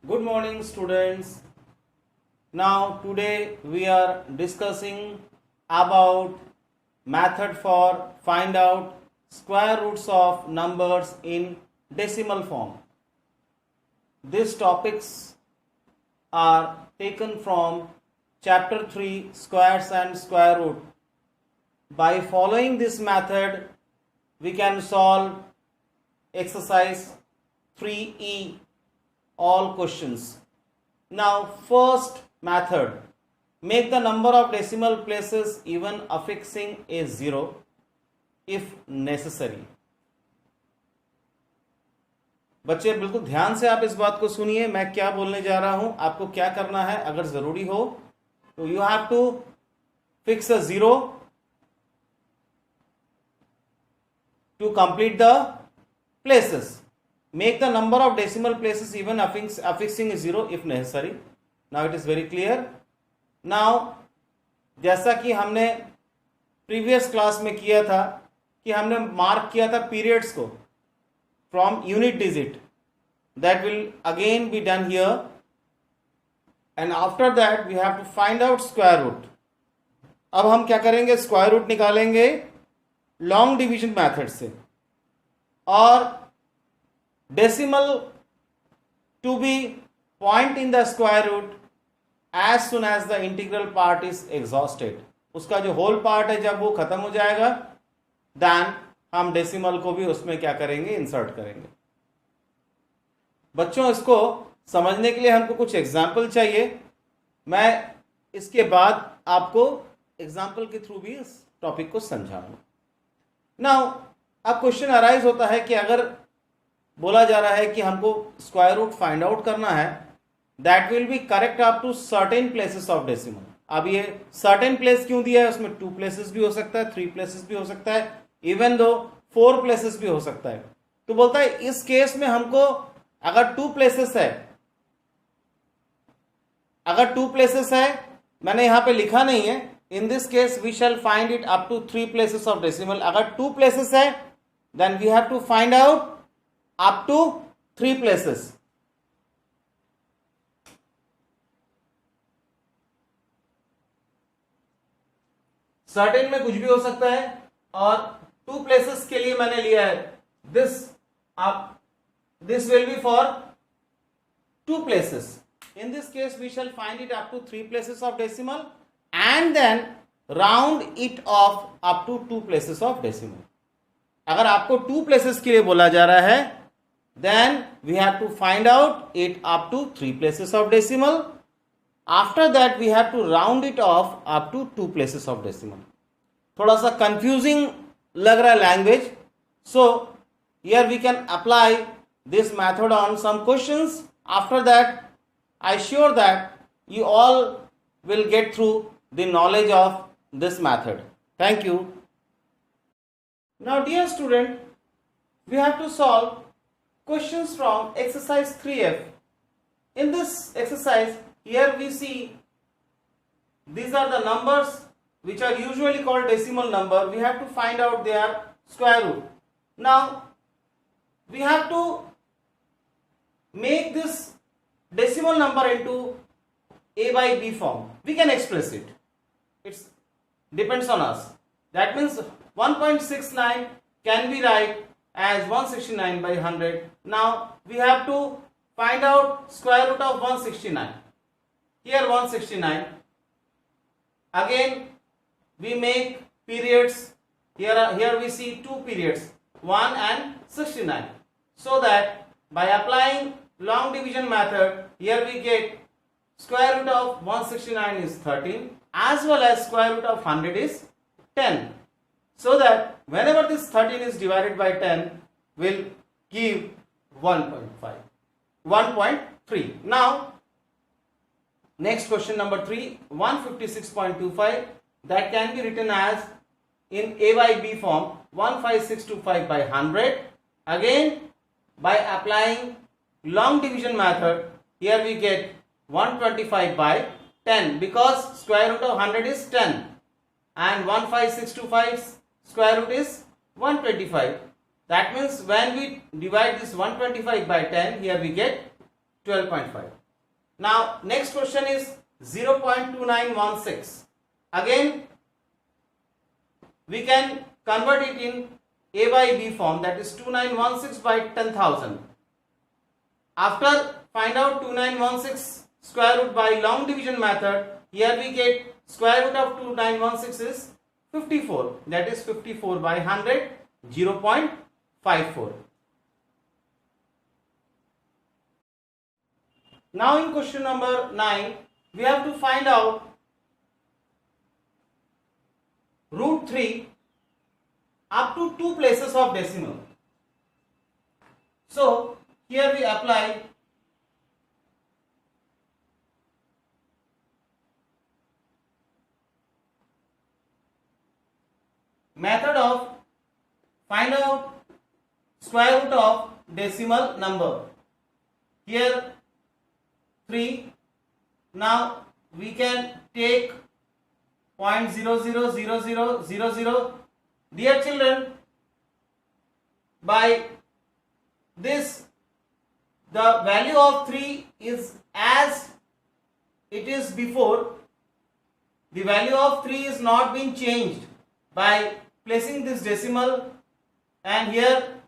Good morning, students. Now today we are discussing about method for find out square roots of numbers in decimal form. These topics are taken from chapter 3 squares and square root. By following this method we can solve exercise 3E all questions. Now first method, make the number of decimal places even affixing a zero if necessary. बच्चे बिल्कुल ध्यान से आप इस बात को सुनिए, मैं क्या बोलने जा रहा हूं, आपको क्या करना है. अगर जरूरी हो तो you have to fix a zero to complete the places. Make the number of decimal places even affixing a zero if necessary. Now it is very clear. Now जैसा कि हमने प्रीवियस क्लास में किया था कि हमने मार्क किया था पीरियड्स को from unit digit, that will again be done here, and after that we have to find out square root. अब हम क्या करेंगे, स्क्वायर रूट निकालेंगे लॉन्ग डिवीजन मेथड से, और decimal to be point in the square root as soon as the integral part is exhausted. उसका जो whole part है जब वो खत्म हो जाएगा देन हम डेसिमल को भी उसमें क्या करेंगे, इंसर्ट करेंगे. बच्चों इसको समझने के लिए हमको कुछ एग्जाम्पल चाहिए. मैं इसके बाद आपको एग्जाम्पल के थ्रू भी इस टॉपिक को समझाऊंगा. नाउ अब क्वेश्चन अराइज होता है कि अगर बोला जा रहा है कि हमको स्क्वायर रूट फाइंड आउट करना है, that will be correct up to certain places of decimal. अब ये सर्टेन प्लेस क्यों दिया है, उसमें 2 प्लेसेस भी हो सकता है, 3 प्लेसेस भी हो सकता है, इवन दो 4 प्लेसेस भी हो सकता है. तो बोलता है इस केस में हमको अगर 2 प्लेसेस है, अगर 2 प्लेसेस है, मैंने यहां पे लिखा नहीं है, in this case we shall find it up to 3 places of decimal. अगर 2 places है then we have to find out up to 3 places. Certain में कुछ भी हो सकता है, और 2 places के लिए मैंने लिया है this will be for 2 places. In this case we shall find it up to 3 places of decimal and then round it off up to 2 places of decimal. अगर आपको 2 places के लिए बोला जा रहा है then we have to find out it up to 3 places of decimal. After that we have to round it off up to 2 places of decimal. थोड़ा सा confusing लग रहा है language, so here we can apply this method on some questions. After that I sure that you all will get through the knowledge of this method. Thank you. Now dear student, we have to solve questions from exercise 3F. In this exercise, here we see these are the numbers which are usually called decimal number. We have to find out their square root. Now we have to make this decimal number into a by b form. We can express it. It depends on us. That means 1.69 can be write as 169 by 100. Now we have to find out square root of 169. Here 169. Again we make periods. Here we see 2 periods, 1 and 69. So that by applying long division method, here we get square root of 169 is 13, as well as square root of 100 is 10. So that whenever this 13 is divided by 10 will give 1.5, 1.3. Now next question number 3, 156.25, that can be written as in a by b form, 15625 by 100. Again by applying long division method, here we get 125 by 10, because square root of 100 is 10 and 15625 square root is 125. That means when we divide this 125 by 10, here we get 12.5. Now next question is 0.2916. Again we can convert it in A by B form, that is 2916 by 10,000. After find out 2916 square root by long division method, here we get square root of 2916 is 54, that is 54 by 100, 0.54. Now in question number 9, we have to find out root 3 up to 2 places of decimal. So here we apply method of find out square root of decimal number. Here 3. Now we can take 0.000000. Dear children, by this the value of 3 is as it is before. The value of 3 is not being changed by placing this decimal, and here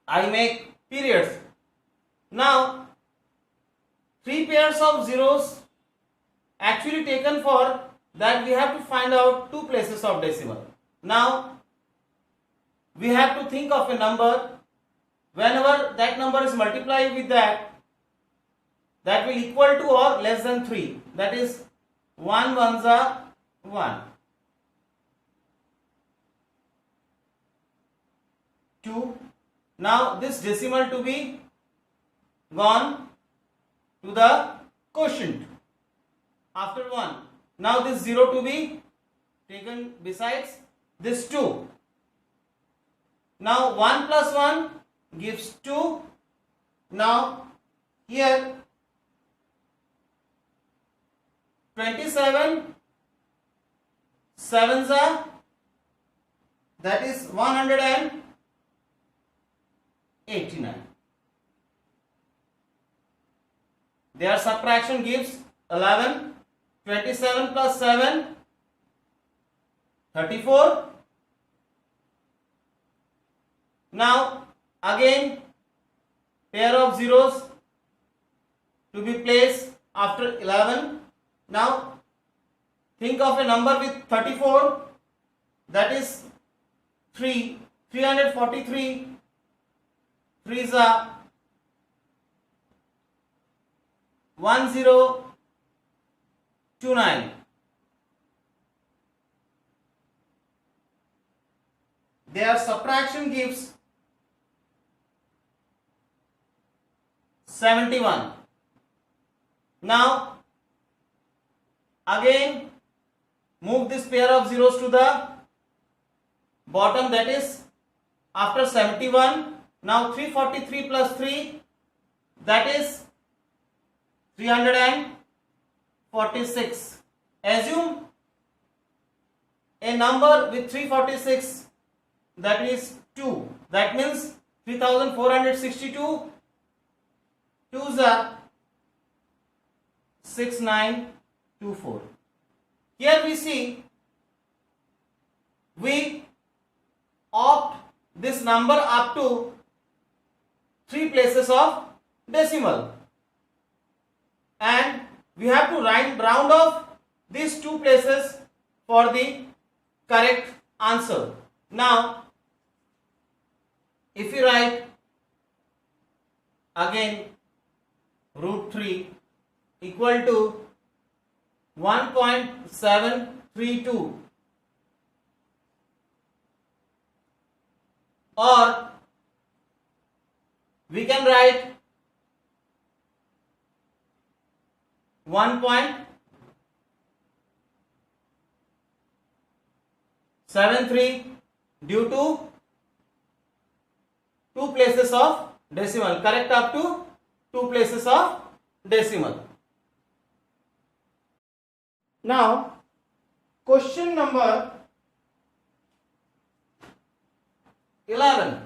I make periods. Now 3 pairs of zeros actually taken for that, we have to find out 2 places of decimal. Now we have to think of a number. Whenever that number is multiplied with that will equal to or less than 3, that is 1 ones are 1, 2. Now this decimal to be gone to the quotient after 1. Now this 0 to be taken besides this 2. Now 1 plus 1 gives 2. Now here 27 sevens are, that is 189. Their subtraction gives 11. 27 plus 7, 34. Now again pair of zeros to be placed after 11. Now think of a number with 34, that is 3. 343. 3 is a 1029. Their subtraction gives 71. Now again move this pair of zeros to the bottom, that is after 71. Now 343 plus 3, that is 346. Assume a number with 346, that is 2. That means 3462. 2s are 6924. Here we see we opt this number up to 3 places of decimal, and we have to round off these 2 places for the correct answer. Now if you write again root 3 equal to 1.732, or we can write 1.73 due to 2 places of decimal, correct up to 2 places of decimal. Now question number 11.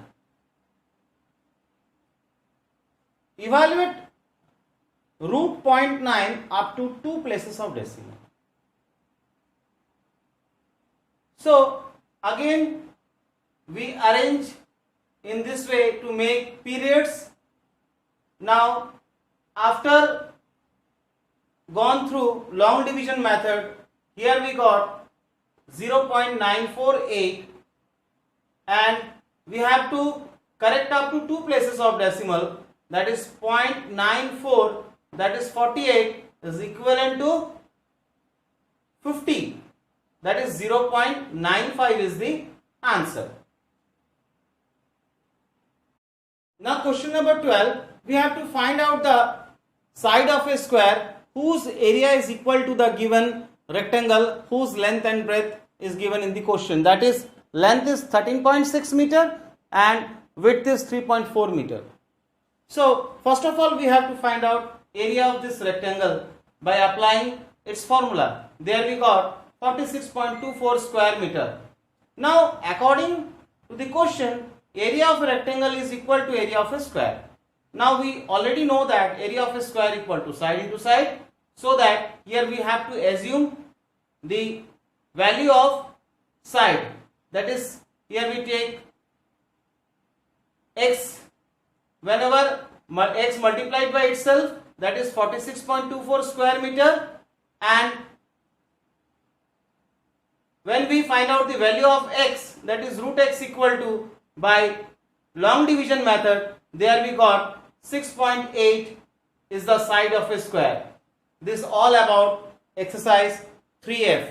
Evaluate root 0.9 up to 2 places of decimal. So again we arrange in this way to make periods. Now after gone through long division method, here we got 0.948 and we have to correct up to 2 places of decimal, that is 0.94, that is 48 is equivalent to 50, that is 0.95 is the answer. Now question number 12, we have to find out the side of a square whose area is equal to the given rectangle whose length and breadth is given in the question. That is, length is 13.6 meter and width is 3.4 meter. So first of all we have to find out area of this rectangle by applying its formula. There we got 46.24 square meter. Now according to the question, area of a rectangle is equal to area of a square. Now we already know that area of a square equal to side into side, so that here we have to assume the value of side, that is here we take x, whenever x multiplied by itself, that is 46.24 square meter, and when we find out the value of x, that is root x equal to, by long division method, there we got 6.8 is the side of a square. This all about exercise 3F.